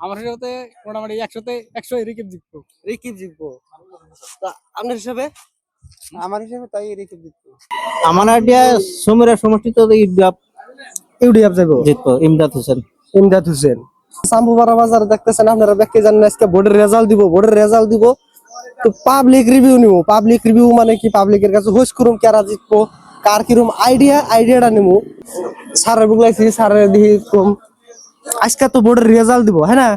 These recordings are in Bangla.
আমার হিসাবে মোটামুটি 100 রিকিপ জিতবো। রিকিপ জিতবো। তা আপনার হিসাবে? আমার হিসাবে তাই রিকিপ জিতবো। আমার আইডিয়া সমীরা সমষ্টিত ইউডিএফ যাবো জিতবো ইমদাদ হোসেন। ইমদাদ হোসেন। সাম্বুপাড়া বাজারে দেখতেছেন আপনারা ব্যাকে জানেন আজকে বোর্ডের রেজাল্ট দিব তো পাবলিক রিভিউ নিব। পাবলিক রিভিউ মানে কি, পাবলিকের কাছে হোস করুম কারা জিতবো, কার কিরম আইডিয়াটা নিব। স্যারের বুগলাইছি, স্যারের দিহি কম আজকে তো বোর্ডের রেজাল্ট দিব, হ্যাঁ না?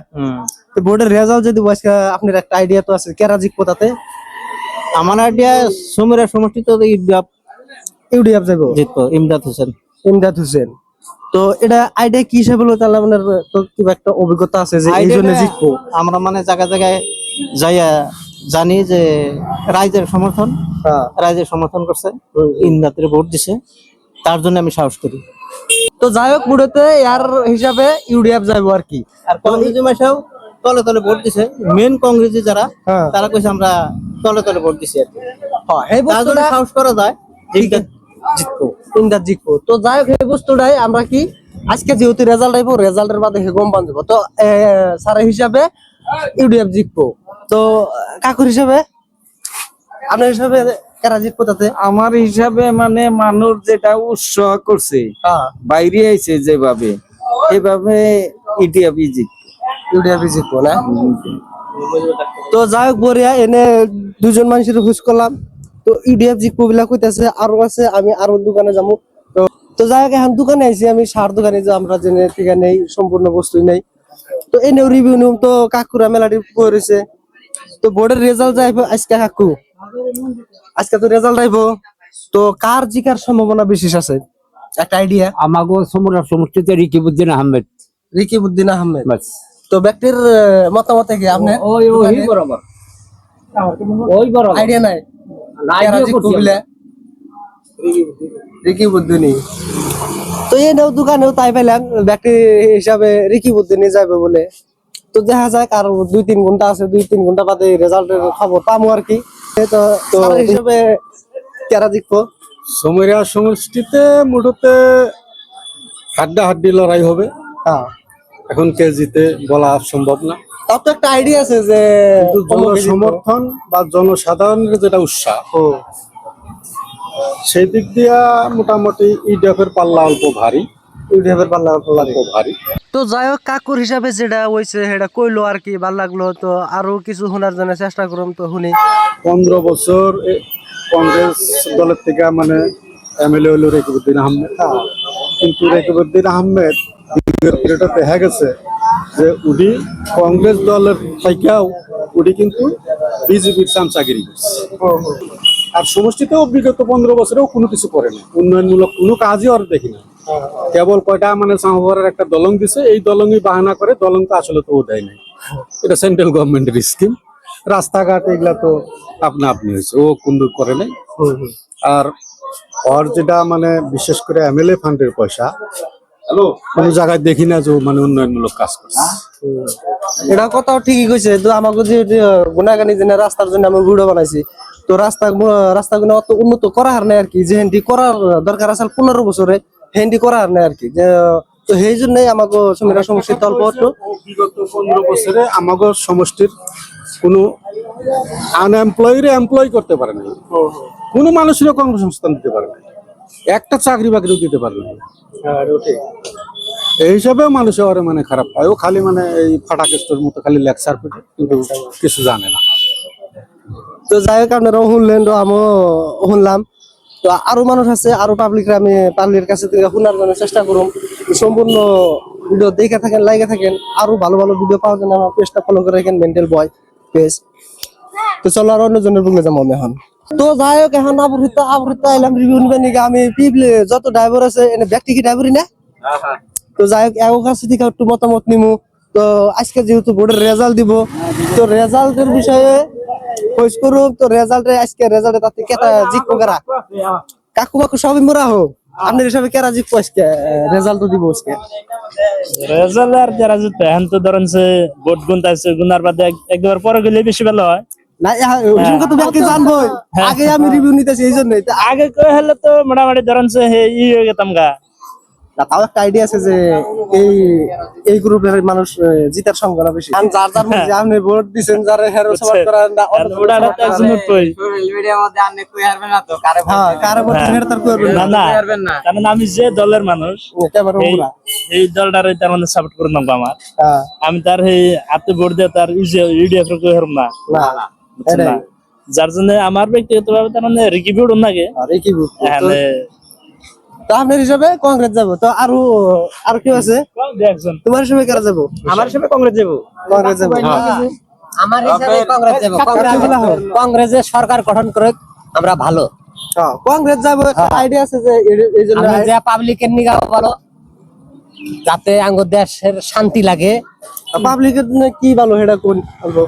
তো বোর্ডের রেজাল্ট যে দিব আজকে, আপনার একটা আইডিয়া তো আছে কারা জিতবো তাতে? আমার আইডিয়া সমীরা সমষ্টিত ইউডিএফ যাবো জিতবো ইমদাদ হোসেন। ইমদাদ হোসেন। তো এটা আইডিয়া কি হিসাবে হলো তাহলে? আপনার তো কিবা একটা অভিজ্ঞতা আছে যে এই জন্য জিতবো? আমরা মানে জায়গায় যাইয়া জানি যে রাইজের সমর্থন করছে, ইমদাদের ভোট দিছে, তার জন্য আমি সাহস করি। তো যাই হোক, বুড়োতে এর হিসাবে ইউডিএফ যাবো আর কি। আর কংগ্রেসি মাসাও তলে তলে ভোট দিছে, মেন কংগ্রেসি যারা তারা কইছে আমরা তলে তলে ভোট দিছি আর কি। এই তার জন্য বস্তুটা সাহস করা যায় যে ইমদাদ জিতবো। তো যাই হোক, এই বস্তুটাই আমরা কি আজকে যেহেতু রেজাল্ট আইবো, রেজাল্টের বাদে গম পান যাবো। তো স্যারের হিসাবে ইউডিএফ জিতবো। তো কাকুর হিসাবে, আপনার হিসাবে কারা জিতবো তাতে? আমার হিসাবে মানে মানুষ যেটা উৎসাহ করছে, বাইরে আইছে যেভাবে, এভাবে ইউডিএফ জিতবো না? তো যাই হোক, বরিয়া এনে দুজন মানুষের হুস করলাম। তো ইউডিএফ জিতবো বিলা কইতাছে, আরো আছে, আমি আরো দোকানে যাবো। তো যাই হোক, এখন দোকানে আইছি আমি, সার দোকানে যে আমরা জেনে ঠিক নেই, সম্পূর্ণ বস্তু নেই। তো এনেও রিভিউ নিম। তো কাকুরা মেলাটি করেছে। তো বোর্ডের রেজাল্ট যাইবো আজকে। কাকু আজকে তো রেজাল্ট আইবো, তো কার জিকার সম্ভাবনা বিশেষ আছে একটা আইডিয়া? আমাগো সমরা সমষ্টিতে রিকিবউদ্দিন আহমেদ। রিকিবউদ্দিন আহমেদ। তো ব্যক্তির মতামত কি আপনার? ওই বরাবর আইডিয়া নাই কারা জিতবো বিলা? রিকিবউদ্দিন। তো এনেও দোকানেও তাই পেলাম ব্যক্তি হিসাবে রিকিবউদ্দিনই যাবে বলে। তো দেখা যায় আর 2-3 ঘন্টা আছে, 2-3 ঘন্টা বাদে রেজাল্টের খবর পাবো আর কি। তো হিসাবে কারা জিতবো? সমীরা সমষ্টিতে মোটতে হাড্ডাহাড্ডি লড়াই হবে। এখন কে জিতে বলা সম্ভব না। তার তো একটা আইডিয়া আছে যে জনসমর্থন বা জনসাধারণের যেটা উৎসাহ, সেই দিক দিয়া মোটামুটি ইউডিএফের পাল্লা অল্প ভারী। তো যাই হোক, কাকুর হিসাবে যেটা হয়েছে সেটা কইলো আর কি, ভাল লাগলো। তো আরো কিছু শোনার জন্য চেষ্টা করুন, তো শুনি। 15 বছর কংগ্রেস দলের থেকে মানে এমএলএ হলো রিকিবউদ্দিন আহমেদ। কিন্তু রিকিবউদ্দিন আহমেদ দেখা গেছে যে উনি কংগ্রেস দলের থেকেও উনি কিন্তু বিজেপির চামচাগিরি করছে। আর সমষ্টিতেও বিগত 15 বছরেও কোনো কিছু করে না, উন্নয়নমূলক কোনো কাজই আর দেখি না। কেবল কয়টা মানে সামহারের একটা দলং দিছে, এই দলংই বাহানা করে, দলং তো আসলে তো দেয় নাই, এটা সেন্ট্রাল গভর্নমেন্টের স্কিম। রাস্তাঘাট এগুলা তো আপনি হয়েছে, ও কোনো করে নাই। আর ওর যেটা মানে বিশেষ করে এমএলএ ফান্ডের পয়সা কোনো জায়গায় দেখি না যে মানে উন্নয়নমূলক কাজ করছে। এটা কথাও ঠিকই কইছে। তো আমাকে যে গুণাগানি যে রাস্তার জন্য আমি ভিডিও বানাইছি, তো রাস্তাগুলো অত উন্নত করা হার নাই আর কি, যে হেন্ডি করার দরকার আছে 15 বছরে, হেন্ডি করা হার নাই আর কি। তো সেই জন্যই আমাকে সমীরা সমষ্টির অল্প বিগত 15 বছরে আমাকে সমষ্টির কোনো আনএমপ্লয়িরে এমপ্লয় করতে পারে নাই, কোনো মানুষের কর্মসংস্থান দিতে পারে নাই, একটা চাকরি বাকরিও দিতে পারে নাই। এই হিসাবেও মানুষ ওরে মানে খারাপ পায়, ও খালি মানে এই ফাটাকেস্টের মতো খালি লেকচার পেটে, কিন্তু কিছু জানে না। তো যাই হোক, আপনারাও শুনলেন, তো আমিও শুনলাম। তো আরো মানুষ আছে, আরো পাবলিকরা আমি পাবলিকের কাছে থেকে শোনার জন্য চেষ্টা করুন। সম্পূর্ণ ভিডিও দেখে থাকেন, লাইকে থাকেন, আরো ভালো ভালো ভিডিও পাওয়ার জন্য আমার পেজটা ফলো করে রাখেন, মেন্টাল বয় পেজ। তো চলো আর অন্যজনের বুকে যাবো আমি এখন। তো যাই হোক, এখন আবৃত্ত এলাম রিভিউ নিবেন নাকি? আমি পিপলে যত ড্রাইভার আছে এনে ব্যক্তি কি ড্রাইভারই না। তো যাই হোক, এর কাছে থেকে একটু মতামত নিমু। তো আজকে যেহেতু বোর্ডের রেজাল্ট দিব, তো রেজাল্টের বিষয়ে খোঁজ করুক। তো রেজাল্টে আজকে রেজাল্টে তাতে কেটা জিতবো কারা? কাকু বাকু সবই মোরা হোক, আপনার হিসাবে কেরা জিতবো আজকে? রেজাল্ট তো দিব আজকে। রেজাল্ট আর যারা জিতবে এখন তো ধরেন যে ভোট গুনতে গুনার বাদে একবার পরে গেলে বেশি ভালো হয় না। ওইসব তো ব্যক্তি জানবোই, আগে আমি রিভিউ নিতেছি এই জন্যই। আগে কই হলে তো মোটামুটি ধরেন যে ই হয়ে গেতাম গা, না, তাও একটা আইডিয়া আছে যে এই এই গ্রুপের মানুষ জিতার সম্ভাবনা বেশি। আর যার যার মধ্যে আপনি ভোট দিচ্ছেন, যারা হেরো সবার করেন না, ওটা তো একজন উঠবই। হ্যাঁ, কারো মধ্যে হেরো তার করবেন না না, কারণ আমি যে দলের মানুষ একেবারে ওরা। এই দলটার তার মানে সাপোর্ট করে নাম আমার, হ্যাঁ, আমি তার এই হাতে ভোট দিয়ে তার ইউডিএফ এর কই হারম না, না, বুঝছেন না? যার জন্য আমার ব্যক্তিগত ভাবে তার মানে রিকি ভিউড নাকি আর এই কি গ্রুপ? তাহলে তো আপনার হিসাবে কংগ্রেস যাবো, তো আরো আর কি আছে একজন তোমার হিসাবে কারা যাবো? আমার হিসেবে কংগ্রেস যাবো। কংগ্রেস যাবো। আমার হিসাবে কংগ্রেস যাবো। কংগ্রেসের সরকার গঠন করে আমরা ভালো, হ্যাঁ, কংগ্রেস যাবো, আইডিয়া আছে যে এই জন্য আমরা যে পাবলিকের নিগা ভালো, যাতে আঙ্গ দেশের শান্তি লাগে। পাবলিকের জন্য কি ভালো সেটা কোন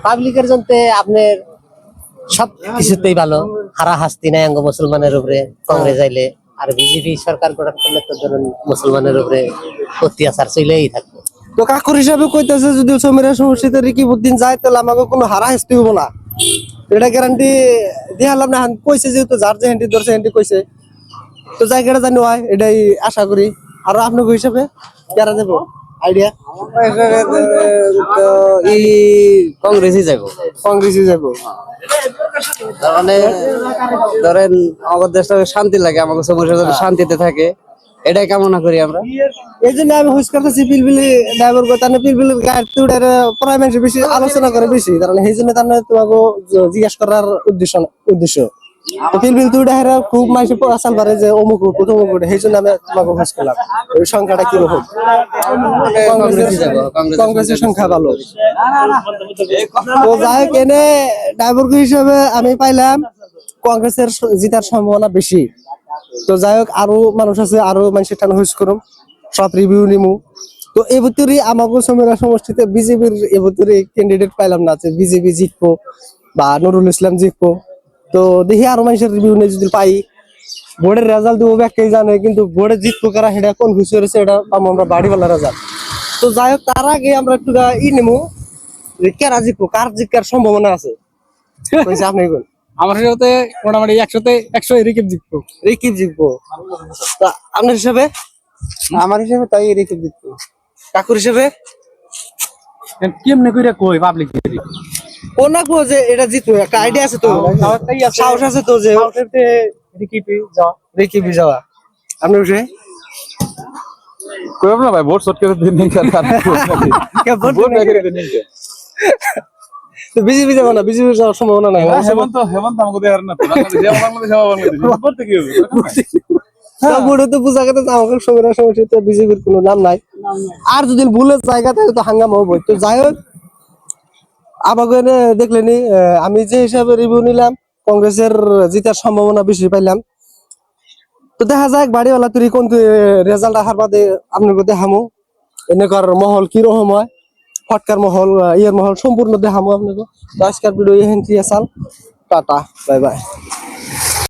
পাবলিকের জন্য আপনার সব কিছুতেই ভালো, হারা হাস্তি নাই আঙ্গ মুসলমানের উপরে কংগ্রেস আইলে। আর বিজেপি সরকার গঠন করলে তো ধরুন মুসলমানের উপরে অত্যাচার চলেই থাকবে। তো কাকুর হিসাবে কইতেছে যদি সমীরা সমষ্টিতে রিকিবউদ্দিন যায় তাহলে আমাকে কোনো হারা হাসতে হইব না, এটা গ্যারান্টি দিলাম না। কইছে যেহেতু যার যে হ্যান্ডি ধরছে হ্যান্ডি কইছে, তো জায়গাটা জানি হয় এটাই আশা করি। আর আপনার হিসাবে কারা যাবো আইডিয়া? এই কংগ্রেসই যাবো। কংগ্রেসই যাবো। তার মানে ধরেন আমাদের দেশটা শান্তি লাগে, আমাকে সবার শান্তিতে থাকে, এটাই কামনা করি আমরা। এই জন্য আমি হুইস করতেছি পিলপিলি ড্রাইভার কথা, পিলপিলির গাড়িতে উঠে প্রায় মানুষ বেশি আলোচনা করে বেশি, কারণ এই জন্য তার তোমাকে জিজ্ঞেস করার উদ্দেশ্য। পিলপিল তুই হেরা খুব মাইসে আসাল পারে যে অমুক উঠ অমুক উঠে, সেই জন্য আমি তোমাকে হুইস করলাম। ওই সংখ্যাটা কিরকম? কংগ্রেসের সংখ্যা ভালো। তো যাই হোক, এনে ড্রাইভার হিসেবে আমি পাইলাম কংগ্রেসের জিতার সম্ভাবনা বেশি। তো যাই হোক, আরো মানুষ আছে, আরো মানুষের টান হুইস করুম, সব রিভিউ নিমু। তো এবছরই আমাকে সমীরা সমষ্টিতে বিজেপির এবছরই ক্যান্ডিডেট পাইলাম না যে বিজেপি জিতবো বা নুরুল ইসলাম জিতবো। তো দেখি আরো মানুষের রিভিউ নিয়ে যদি পাই। বোর্ডের রেজাল্ট দেবো ব্যাখ্যাই জানে, কিন্তু বোর্ডে জিতবো কারা সেটা কনফিউজ হয়েছে, এটা পাবো আমরা বাড়িওয়ালা রেজাল্ট। তো যাই হোক, তার আগে আমরা একটু নিমু যে কারা জিতবো, কার জিতার সম্ভাবনা আছে আপনি কোন? আমার হিসাবে মোটামুটি 100তে 100 রিকিপ জিতবো। রিকিব জিতবো। তা আপনার হিসাবে? আমার হিসাবে তাই রিকিপ জিতবো। কাকুর হিসাবে? কেমনে কইরা কই পাবলিক ও না কো যে এটা জিতবো, একটা আইডিয়া আছে তো, সাহস আছে তো যে রিকিবি যাওয়া। আপনার হিসাবে? কইব না ভাই, ভোট শর্ট করে দিন তো বিজেপি যাবো না, বিজেপি যাওয়ার সম্ভাবনা নাই। হেমন্ত আমাকে দেয়ার না, বাংলাদেশ করতে কি হবে? বোর্ডে তো বোঝা গেছে আমাকে সমীরা সমষ্টিতে বিজেপির কোনো নাম নাই। আর যদি ভুলের জায়গা থাকে তো হাঙ্গামা হবো। তো যাই হোক, আমাকে এনে দেখলেনি আমি যে হিসাবে রিভিউ নিলাম কংগ্রেসের জিতার সম্ভাবনা বেশি পাইলাম। তো দেখা যাক বাড়িওয়ালা তুই কোন রেজাল্ট আসার বাদে আপনাকে দেখামো এনেকার মহল কি রকম হয়, ফটকার মহল ইয়ের মহল সম্পূর্ণ দেখামো আপনাকে। আজকের ভিডিও এখান থেকে টাটা, বাই বাই।